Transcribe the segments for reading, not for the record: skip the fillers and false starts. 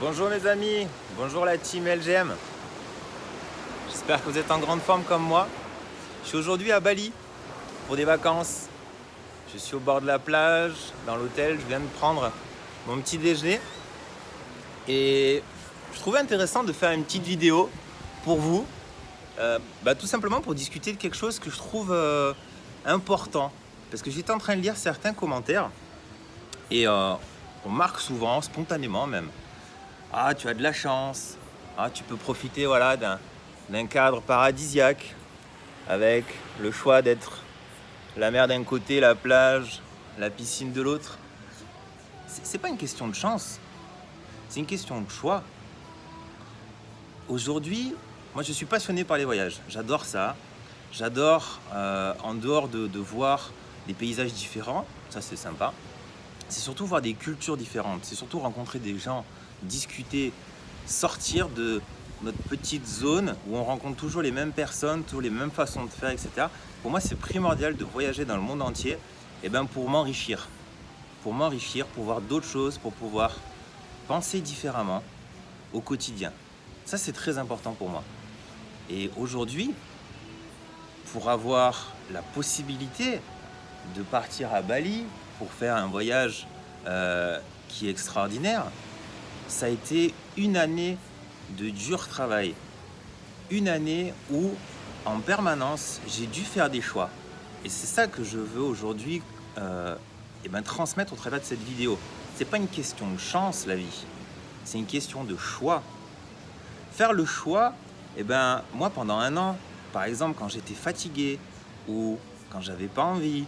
Bonjour mes amis, bonjour la team LGM. J'espère que vous êtes en grande forme comme moi. Je suis aujourd'hui à Bali pour des vacances. Je suis au bord de la plage, dans l'hôtel. Je viens de prendre mon petit déjeuner. Et je trouvais intéressant de faire une petite vidéo pour vous. Tout simplement pour discuter de quelque chose que je trouve important. Parce que j'étais en train de lire certains commentaires. Et on marque souvent, spontanément même. Ah, tu as de la chance. Ah, tu peux profiter d'un cadre paradisiaque avec le choix d'être la mer d'un côté, la plage, la piscine de l'autre. C'est pas une question de chance, c'est une question de choix. Aujourd'hui, moi je suis passionné par les voyages. J'adore ça. J'adore en dehors de voir des paysages différents, ça c'est sympa. C'est surtout voir des cultures différentes, c'est surtout rencontrer des gens, discuter, sortir de notre petite zone où on rencontre toujours les mêmes personnes, toujours les mêmes façons de faire, etc. Pour moi, c'est primordial de voyager dans le monde entier pour m'enrichir, pour voir d'autres choses, pour pouvoir penser différemment au quotidien. Ça, c'est très important pour moi. Et aujourd'hui, pour avoir la possibilité de partir à Bali pour faire un voyage qui est extraordinaire, ça a été une année de dur travail. Une année où, en permanence, j'ai dû faire des choix. Et c'est ça que je veux aujourd'hui transmettre au travers de cette vidéo. C'est pas une question de chance, la vie. C'est une question de choix. Faire le choix, moi, pendant un an, par exemple, quand j'étais fatigué ou quand j'avais pas envie,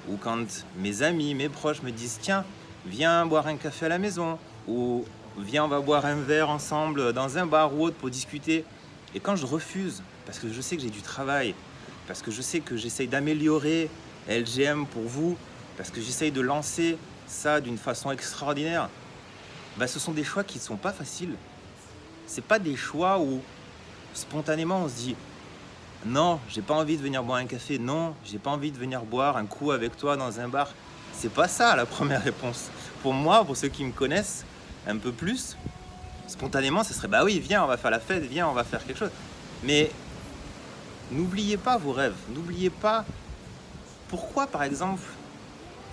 ou quand mes amis, mes proches me disent « Tiens, viens boire un café à la maison » ou « Viens, on va boire un verre ensemble dans un bar ou autre pour discuter ». Et quand je refuse, parce que je sais que j'ai du travail, parce que je sais que j'essaye d'améliorer LGM pour vous, parce que j'essaye de lancer ça d'une façon extraordinaire, ce sont des choix qui ne sont pas faciles. C'est pas des choix où spontanément on se dit non, j'ai pas envie de venir boire un café. Non, j'ai pas envie de venir boire un coup avec toi dans un bar. C'est pas ça la première réponse. Pour moi, pour ceux qui me connaissent un peu plus, spontanément, ce serait bah oui, viens, on va faire la fête, viens, on va faire quelque chose. Mais n'oubliez pas vos rêves. N'oubliez pas pourquoi, par exemple,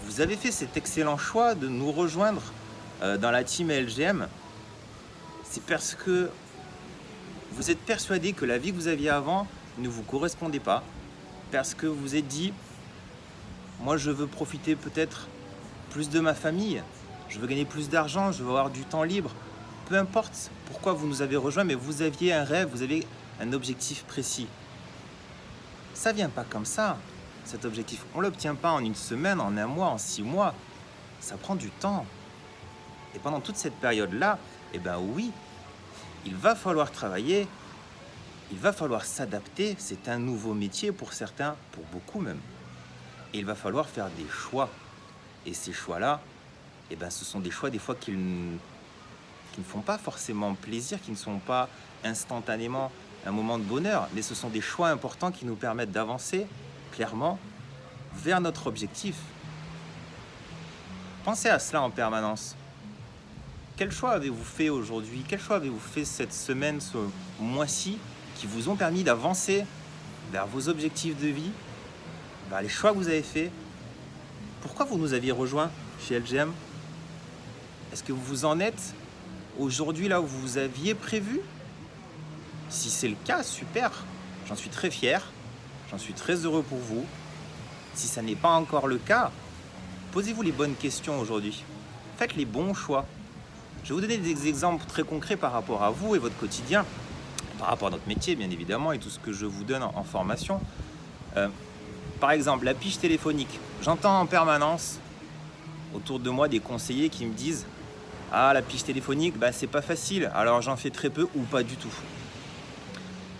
vous avez fait cet excellent choix de nous rejoindre dans la team LGM. C'est parce que vous êtes persuadé que la vie que vous aviez avant ne vous correspondait pas, parce que vous vous êtes dit moi je veux profiter peut-être plus de ma famille, je veux gagner plus d'argent, je veux avoir du temps libre, peu importe pourquoi vous nous avez rejoints, mais vous aviez un rêve, vous avez un objectif précis. Ça vient pas comme ça, cet objectif, on l'obtient pas en une semaine, en un mois, en 6 mois, ça prend du temps. Et pendant toute cette période-là, oui, il va falloir travailler, il va falloir s'adapter, c'est un nouveau métier pour certains, pour beaucoup même. Et il va falloir faire des choix. Et ces choix-là, ce sont des choix des fois qui ne font pas forcément plaisir, qui ne sont pas instantanément un moment de bonheur, mais ce sont des choix importants qui nous permettent d'avancer clairement vers notre objectif. Pensez à cela en permanence. Quel choix avez-vous fait aujourd'hui? Quel choix avez-vous fait cette semaine, ce mois-ci, qui vous ont permis d'avancer vers vos objectifs de vie, vers les choix que vous avez faits? Pourquoi vous nous aviez rejoints chez LGM? Est-ce que vous en êtes aujourd'hui là où vous aviez prévu? Si c'est le cas, super, j'en suis très fier, j'en suis très heureux pour vous. Si ça n'est pas encore le cas, posez-vous les bonnes questions aujourd'hui. Faites les bons choix. Je vais vous donner des exemples très concrets par rapport à vous et votre quotidien, par rapport à notre métier bien évidemment et tout ce que je vous donne en formation. Par exemple, la fiche téléphonique. J'entends en permanence autour de moi des conseillers qui me disent « Ah, la fiche téléphonique, c'est pas facile, alors j'en fais très peu ou pas du tout. »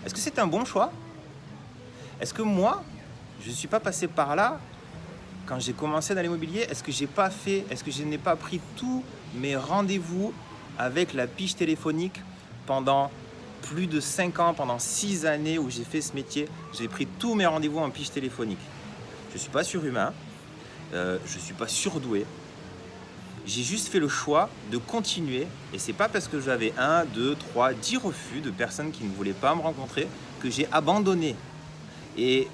Est-ce que c'est un bon choix? Est-ce que moi, je ne suis pas passé par là quand j'ai commencé dans l'immobilier? Est-ce que je n'ai pas pris tous mes rendez-vous avec la fiche téléphonique pendant plus de 5 ans, pendant 6 années où j'ai fait ce métier? J'ai pris tous mes rendez-vous en fiche téléphonique. Je ne suis pas surhumain, je ne suis pas surdoué. J'ai juste fait le choix de continuer. Et c'est pas parce que j'avais 1, 2, 3, 10 refus de personnes qui ne voulaient pas me rencontrer que j'ai abandonné. Et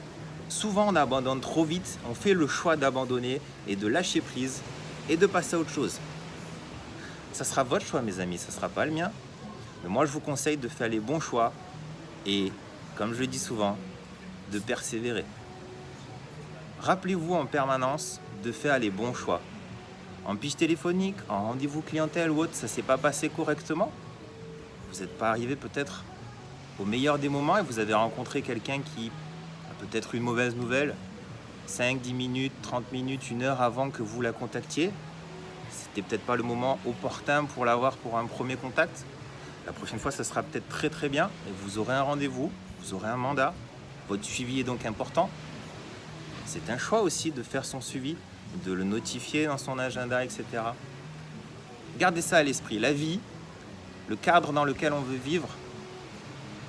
souvent, on abandonne trop vite. On fait le choix d'abandonner et de lâcher prise et de passer à autre chose. Ça sera votre choix, mes amis, ça ne sera pas le mien. Mais moi, je vous conseille de faire les bons choix et, comme je le dis souvent, de persévérer. Rappelez-vous en permanence de faire les bons choix. En pitch téléphonique, en rendez-vous clientèle ou autre, ça ne s'est pas passé correctement. Vous n'êtes pas arrivé peut-être au meilleur des moments et vous avez rencontré quelqu'un qui a peut-être une mauvaise nouvelle 5, 10 minutes, 30 minutes, 1 heure avant que vous la contactiez. C'était peut-être pas le moment opportun pour l'avoir pour un premier contact. La prochaine fois, ça sera peut-être très très bien et vous aurez un rendez-vous, vous aurez un mandat. Votre suivi est donc important. C'est un choix aussi de faire son suivi, de le notifier dans son agenda, etc. Gardez ça à l'esprit. La vie, le cadre dans lequel on veut vivre,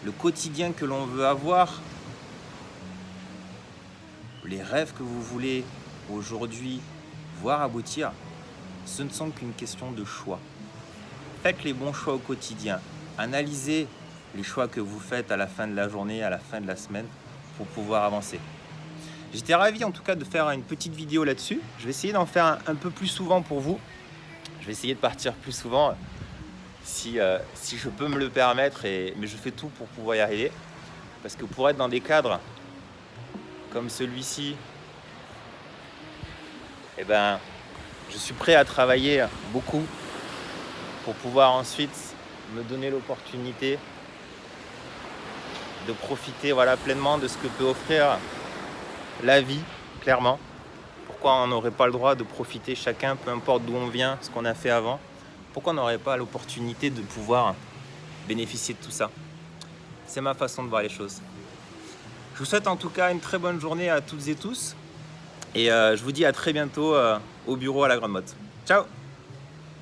le quotidien que l'on veut avoir, les rêves que vous voulez aujourd'hui voir aboutir, ce ne sont qu'une question de choix. Faites les bons choix au quotidien. Analysez les choix que vous faites à la fin de la journée, à la fin de la semaine, pour pouvoir avancer. J'étais ravi en tout cas de faire une petite vidéo là-dessus. Je vais essayer d'en faire un peu plus souvent pour vous. Je vais essayer de partir plus souvent si je peux me le permettre, mais je fais tout pour pouvoir y arriver. Parce que pour être dans des cadres comme celui-ci, je suis prêt à travailler beaucoup pour pouvoir ensuite me donner l'opportunité de profiter pleinement de ce que peut offrir la vie, clairement. Pourquoi on n'aurait pas le droit de profiter chacun, peu importe d'où on vient, ce qu'on a fait avant? Pourquoi on n'aurait pas l'opportunité de pouvoir bénéficier de tout ça? C'est ma façon de voir les choses. Je vous souhaite en tout cas une très bonne journée à toutes et tous. Et je vous dis à très bientôt au bureau à la Grande Motte. Ciao!